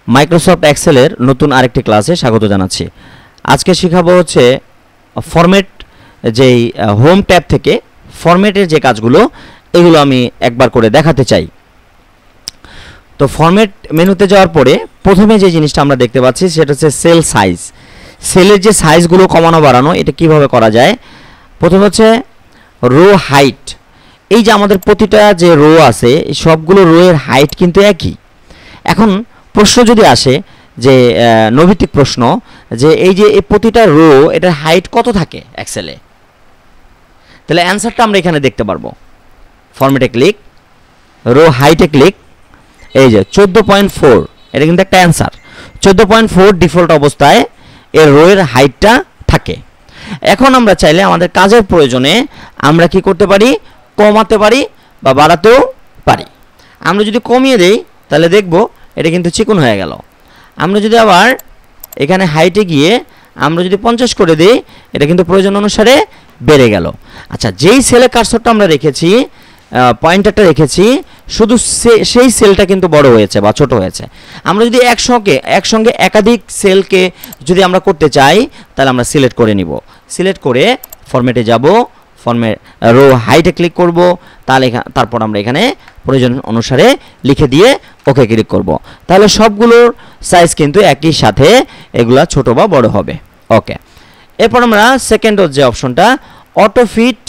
Microsoft এক্সেলের নতুন আরেকটি ক্লাসে স্বাগত জানাচ্ছি। আজকে শেখাবো হচ্ছে ফরম্যাট, যেই হোম ট্যাব থেকে ফরম্যাটের যে কাজগুলো এগুলো আমি একবার করে দেখাতে চাই। তো ফরম্যাট মেনুতে যাওয়ার পরে প্রথমে যে জিনিসটা আমরা দেখতে পাচ্ছি সেটা হচ্ছে সেল সাইজ। সেলের যে সাইজগুলো কমানো বাড়ানো এটা কিভাবে করা যায়। প্রথমে হচ্ছে রো হাইট। এই যে আমাদের প্রতিটা যে রো আছে এই সবগুলো রো এর হাইট কিন্তু একই। এখন প্রশ্ন যদি আসে যে নৈমিত্তিক প্রশ্ন যে এই যে এই প্রতিটা রো এটার হাইট কত থাকে এক্সেলে, তাহলে অ্যান্সারটা আমরা এখানে দেখতে পারবো। ফরম্যাটে ক্লিক, রো হাইটে ক্লিক, এই যে 14.4, এটা কিন্তু একটা অ্যান্সার। 14.4 ডিফল্ট অবস্থায় এর রো এর হাইটটা থাকে। এখন আমরা চাইলে আমাদের কাজের প্রয়োজনে আমরা কি করতে পারি, কমাতে পারি বা বাড়াতেও পারি। আমরা যদি কমিয়ে দেই তাহলে দেখব এটা কিন্তু চিকন হয়ে গেল। আমরা যদি আবার এখানে হাইটে গিয়ে আমরা যদি 50 করে দিই এটা কিন্তু প্রয়োজন অনুসারে বেড়ে গেল। আচ্ছা, যেই সেলে কার্সরটা আমরা রেখেছি, পয়েন্টারটা রেখেছি, শুধু সেই সেলটা কিন্তু বড় হয়েছে বা ছোট হয়েছে। আমরা যদি একসঙ্গে একাধিক সেলকে যদি আমরা করতে চাই তাহলে আমরা সিলেক্ট করে নিব। সিলেক্ট করে ফরম্যাটে যাব, ফরম্যাট রো হাইটে ক্লিক করব, তারপর আমরা এখানে প্রয়োজন অনুসারে লিখে দিয়ে ওকে ক্লিক করব। তাহলে সবগুলোর সাইজ কিন্তু একই সাথে এগুলা ছোট বা বড় হবে। ওকে, এরপর আমরা সেকেন্ড যে অপশনটা auto fit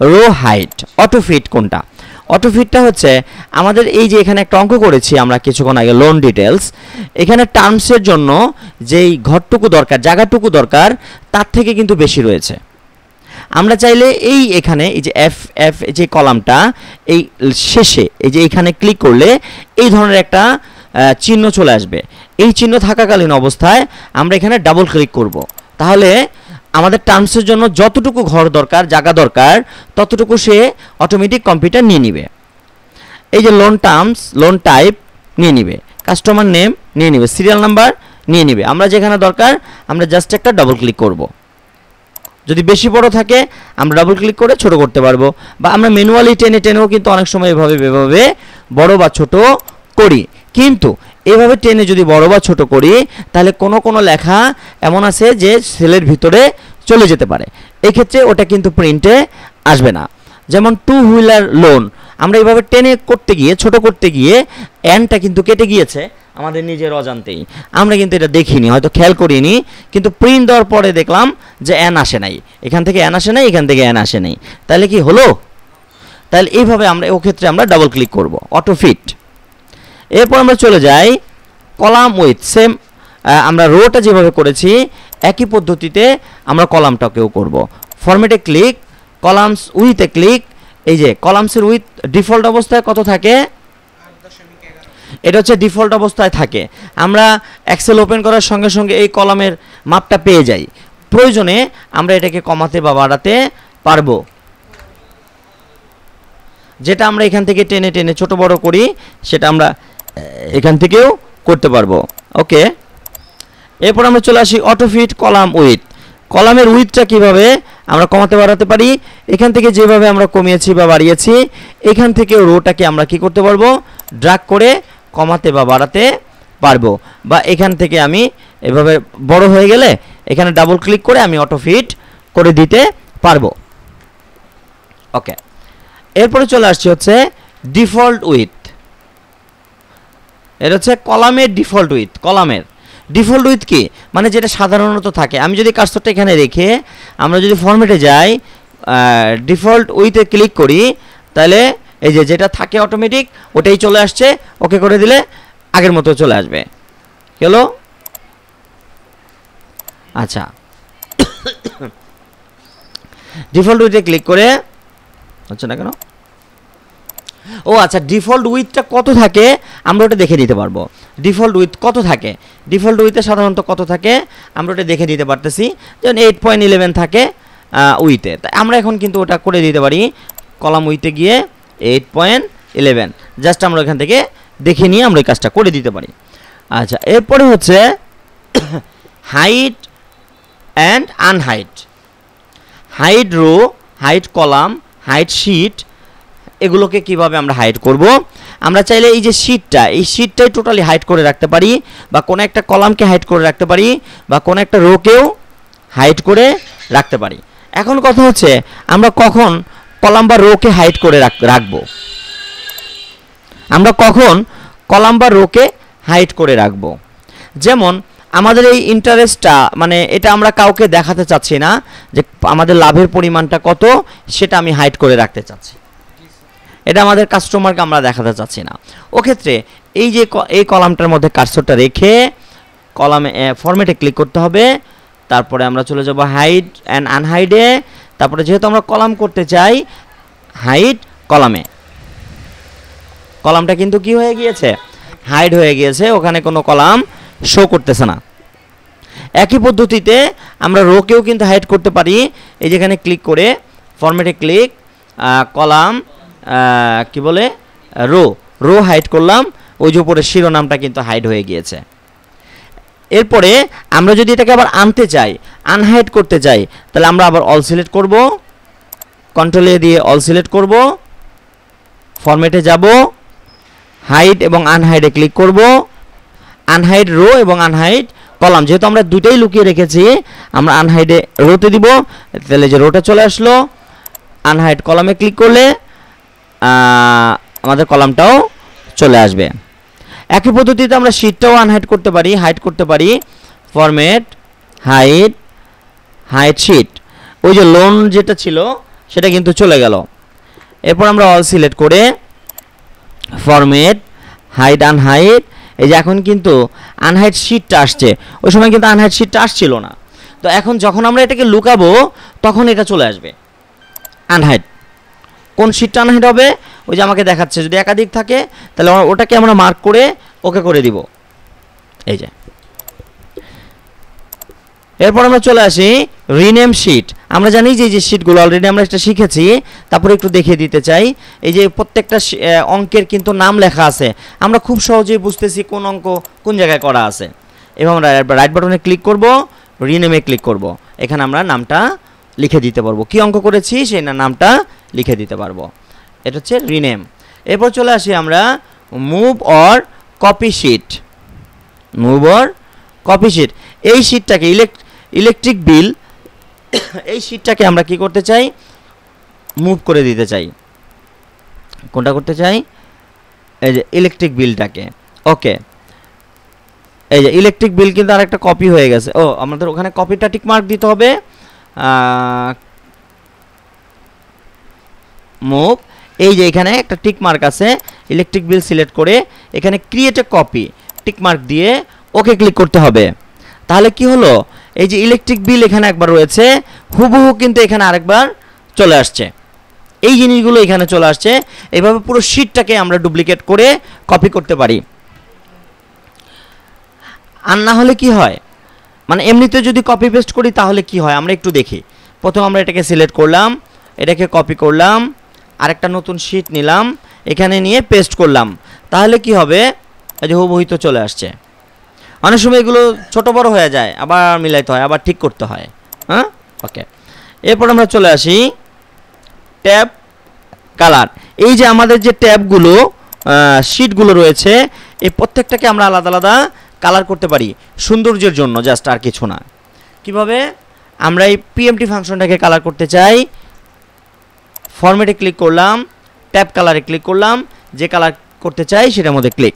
row height. Auto fit কোনটা? অটো ফিটটা হচ্ছে আমাদের এই যে এখানে একটা অঙ্ক করেছি আমরা কিছুক্ষণ আগে, লোন ডিটেলস। এখানে টার্মসের জন্য যেই ঘরটুকু দরকার, জায়গাটুকু দরকার তার থেকে কিন্তু বেশি রয়েছে। আমরা চাইলে এই এখানে এই যে এফ যে কলামটা এই শেষে এই যে এখানে ক্লিক করলে এই ধরনের একটা চিহ্ন চলে আসবে। এই চিহ্ন থাকাকালীন অবস্থায় আমরা এখানে ডাবল ক্লিক করব। তাহলে আমাদের টার্মসের জন্য যতটুকু ঘর দরকার, জায়গা দরকার, ততটুকু সে অটোমেটিক কম্পিউটার নিয়ে নিবে। এই যে লোন টার্মস, লোন টাইপ নিয়ে নিবে, কাস্টমার নেম নিয়ে নিবে, সিরিয়াল নাম্বার নিয়ে নিবে। আমরা যেখানে দরকার আমরা জাস্ট একটা ডাবল ক্লিক করব। যদি বেশি বড় থাকে আমরা ডাবল ক্লিক করে ছোট করতে পারবো, বা আমরা ম্যানুয়ালি টেনেও কিন্তু অনেক সময় এভাবে বড় বা ছোট করি। কিন্তু এভাবে টেনে যদি বড় বা ছোট করি তাহলে কোনো লেখা এমন আছে যে সেলের ভিতরে চলে যেতে পারে। এই ক্ষেত্রে ওটা কিন্তু প্রিন্টে আসবে না। যেমন টু হুইলার লোন, আমরা এইভাবে টেনে করতে গিয়ে ছোট করতে গিয়ে এনটা কিন্তু কেটে গিয়েছে আমাদের নিজের অজান্তেই। আমরা কিন্তু এটা দেখিনি, হয়তো খেয়াল করিনি, কিন্তু প্রিন্ট দেওয়ার পরে দেখলাম যে এন আসে নাই, এখান থেকে এন আসে নাই, এখান থেকে এন আসে নাই। তাহলে কি হলো? তাহলে এইভাবে আমরা ও ক্ষেত্রে আমরা ডাবল ক্লিক করব, অটো ফিট। এরপর আমরা চলে যাই কলাম উইথ। সেম আমরা রোটা যেভাবে করেছি একই পদ্ধতিতে আমরা কলামটাকেও করব। ফরম্যাটে ক্লিক, কলামস উইথে ক্লিক। এই যে কলামসের উইথ ডিফল্ট অবস্থায় কত থাকে? এটা হচ্ছে ডিফল্ট অবস্থায় থাকে। আমরা এক্সেল ওপেন করার সঙ্গে সঙ্গে এই কলামের মাপটা পেয়ে যাই। প্রয়োজনে আমরা এটাকে কমাতে বা বাড়াতে পারবো। যেটা আমরা এখান থেকে টেনে ছোট বড় করি সেটা আমরা এখান থেকেও করতে পারবো। ওকে, এরপর আমরা চলে আসি অটো ফিট কলাম উইথ। কলামের উইথটা কিভাবে আমরা কমাতে বাড়াতে পারি? এখান থেকে যেভাবে আমরা কমিয়েছি বা বাড়িয়েছি এখান থেকে রোটাকে আমরা কি করতে পারবো, ড্র্যাগ করে কমাতে বা বাড়াতে পারবো। বা এখান থেকে আমি এভাবে বড় হয়ে গেলে এখানে ডাবল ক্লিক করে আমি অটো ফিট করে দিতে পারবো। ওকে, এরপরে চলে আসছে হচ্ছে ডিফল্ট উইথ। এটা হচ্ছে কলামের ডিফল্ট উইথ। কলামের ডিফল্ট উইথ কি মানে যেটা সাধারণত থাকে। আমি যদি কার্সরটা এখানে রেখে আমরা যদি ফরম্যাটে যাই, ডিফল্ট উইথে ক্লিক করি, তাহলে এই যে যেটা থাকে অটোমেটিক ওটাই চলে আসছে। ওকে করে দিলে আগের মতো চলে আসবে। হলো? আচ্ছা, ডিফল্ট উইথে ক্লিক করে হচ্ছে না কেন? ও আচ্ছা, ডিফল্ট উইথটা কত থাকে আমরা ওটা দেখে নিতে পারবো। ডিফল্ট উইথ কত থাকে, ডিফল্ট উইথে সাধারণত কত থাকে আমরা ওটা দেখে নিতে পারতেছি। যেমন 8.11 থাকে উইথে, তাই আমরা এখন কিন্তু ওটা করে দিতে পারি। কলাম উইথে গিয়ে 8.11 জাস্ট আমরা এখান থেকে দেখে নিয়ে আমরা এই কাজটা করে দিতে পারি। আচ্ছা, এরপরে হচ্ছে hide and unhide. Hide row, hide column, hide sheet, এগুলোকে কিভাবে আমরা হাইড করব। আমরা চাইলে এই যে শীটটা, এই শীটটাই টোটালি হাইড করে রাখতে পারি, বা কোনো একটা কলামকে হাইড করে রাখতে পারি, বা কোনো একটা রোকেও হাইড করে রাখতে পারি। এখন কথা হচ্ছে আমরা কখন কলাম বা রোকে হাইড করে রাখবো, আমরা কখন কলাম বা রোকে হাইড করে রাখবো। যেমন আমাদের এই ইন্টারেস্টটা, মানে এটা আমরা কাউকে দেখাতে চাচ্ছি না যে আমাদের লাভের পরিমাণটা কত, সেটা আমি হাইড করে রাখতে চাচ্ছি, এটা আমাদের কাস্টমারকে আমরা দেখাতে চাচ্ছি না। ওক্ষেত্রে এই যে এই কলামটার মধ্যে কার্সরটা রেখে কলামে ফরম্যাটে ক্লিক করতে হবে, তারপরে আমরা চলে যাব হাইড অ্যান্ড আনহাইডে, তারপরে যেহেতু আমরা কলাম করতে চাই হাইড কলামে, কলামটা কিন্তু কি হয়ে গিয়েছে, হাইড হয়ে গিয়েছে, ওখানে কোনো কলাম শো করতেছে না। একই পদ্ধতিতে আমরা রোকেও কিন্তু হাইড করতে পারি। এই যেখানে ক্লিক করে ফরম্যাটে ক্লিক, কলাম কি বলে রো হাইড করলাম, ওই যে উপরে শিরোনামটা কিন্তু হাইড হয়ে গিয়েছে। এরপরে আমরা যদি এটাকে আবার আনতে চাই, আনহাইড করতে চাই, তাহলে আমরা আবার অল সিলেক্ট করব, কন্ট্রোল এ দিয়ে অল সিলেক্ট করব, ফরম্যাটে যাব, হাইড এবং আনহাইডে ক্লিক করব, আনহাইড রো এবং আনহাইড কলাম, যেহেতু আমরা দুটোই লুকিয়ে রেখেছি আমরা আনহাইডে রোতে দিব, তাহলে যে রোটা চলে আসলো, আনহাইড কলামে ক্লিক করলে আমাদের কলামটাও চলে আসবে। একই পদ্ধতিতে আমরা শীটটাও আনহাইড করতে পারি, হাইড করতে পারি, ফরম্যাট হাইড শীট, ওই যে লোন যেটা ছিল সেটা কিন্তু চলে গেল। এরপর আমরা অল সিলেক্ট করে ফরম্যাট হাইড আনহাইড, এই যে এখন কিন্তু আনহাইড শীটটা আসছে, ওই সময় কিন্তু আনহাইড শীটটা আসছিল না। তো এখন যখন আমরা এটাকে লুকাবো তখন এটা চলে আসবে আনহাইড। কোন শীটটা আনহাইড হবে, ওই যে আমাকে দেখাচ্ছে, যদি একাধিক থাকে তাহলে ওটাকে আমরা মার্ক করে ওকে করে দিব, এই যে। এরপর আমরা চলে আসি রিনেম শীট। আমরা জানি যে যে শীটগুলো অলরেডি আমরা এটা শিখেছি, তারপরে একটু দেখিয়ে দিতে চাই। এই যে প্রত্যেকটা অঙ্কের কিন্তু নাম লেখা আছে, আমরা খুব সহজেই বুঝতেছি কোন অঙ্ক কোন জায়গায় করা আছে। এবং আমরা রাইট বাটনে ক্লিক করব, রিনেমে ক্লিক করব, এখানে আমরা নামটা লিখে দিতে পারবো, কি অঙ্ক করেছি সেই নামটা লিখে দিতে পারবো, এটা হচ্ছে রিনেম। এরপর চলে আসি আমরা move or copy sheet. Move or copy sheet, এই শীটটাকে ইলেকট্রিক বিল, এই শীটটাকে আমরা কি করতে চাই, মুভ করে দিতে চাই। কোনটা করতে চাই, এই যে ইলেকট্রিক বিলটাকে। ওকে, এই যে ইলেকট্রিক বিল কিন্তু আরেকটা কপি হয়ে গেছে। ও, আমাদের ওখানে কপিটা টিক মার্ক দিতে হবে, মুভ, এই যে এখানে একটা টিক মার্ক আছে, ইলেকট্রিক বিল সিলেক্ট করে এখানে create a copy tick mark দিয়ে ওকে ক্লিক করতে হবে। তাহলে কি হলো, এই যে ইলেকট্রিক বিল এখানে একবার রয়েছে, হুবহু কিন্তু এখানে আরেকবার চলে আসছে, এই জিনিসগুলো এখানে চলে আসছে। এইভাবে পুরো শীটটাকে আমরা ডুপ্লিকেট করে কপি করতে পারি। আর না হলে কি হয়, মানে এমনিতে যদি কপি পেস্ট করি তাহলে কি হয় আমরা একটু দেখি। প্রথম আমরা এটাকে সিলেক্ট করলাম, এটাকে কপি করলাম, আরেকটা নতুন শীট নিলাম, এখানে নিয়ে পেস্ট করলাম, তাহলে কি হবে, এই যে হুবহু তো চলে আসছে। অনেক সময় এগুলো ছোট বড় হয়ে যায়, আবার মিলাইতে হয়, আবার ঠিক করতে হয়। হ্যাঁ, ওকে। এরপর আমরা চলে আসি ট্যাব কালার। এই যে আমাদের যে ট্যাবগুলো শীটগুলো রয়েছে, এই প্রত্যেকটাকে আমরা আলাদা আলাদা কালার করতে পারি সৌন্দর্যের জন্য, জাস্ট, আর কিছু না। কিভাবে, আমরা এই পিএমটি ফাংশনটাকে কালার করতে চাই, ফরম্যাটে ক্লিক করলাম, ট্যাব কালারে ক্লিক করলাম, যে কালার করতে চাই সেটার মধ্যে ক্লিক,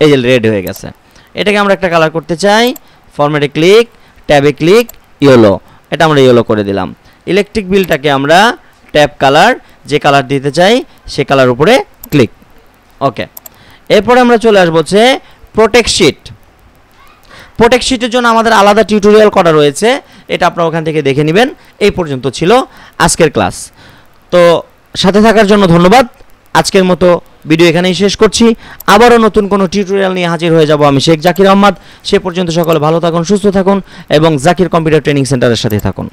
এই যে রেড হয়ে গেছে। এটাকে আমরা একটা কালার করতে চাই, ফরম্যাটে ক্লিক, ট্যাবে ক্লিক, ইয়েলো, এটা আমরা ইয়েলো করে দিলাম। ইলেকট্রিক বিলটাকে আমরা ট্যাব কালার, যে কালার দিতে চাই সে কালার উপরে ক্লিক, ওকে। এরপরে আমরা চলে আসবো হচ্ছে প্রোটেক্ট শীট। প্রোটেক্ট শীটের জন্য আমাদের আলাদা টিউটোরিয়াল করা রয়েছে, এটা আপনারা ওখান থেকে দেখে নেবেন। এই পর্যন্ত ছিল আজকের ক্লাস, তো সাথে থাকার জন্য ধন্যবাদ। আজকের মতো ভিডিও এখানেই শেষ করছি, আবারও নতুন কোনো টিউটোরিয়াল নিয়ে হাজির হয়ে যাব আমি, শেখ জাকির আহমদ। সে পর্যন্ত সকলে ভালো থাকুন, সুস্থ থাকুন এবং জাকির কম্পিউটার ট্রেনিং সেন্টারের সাথে থাকুন।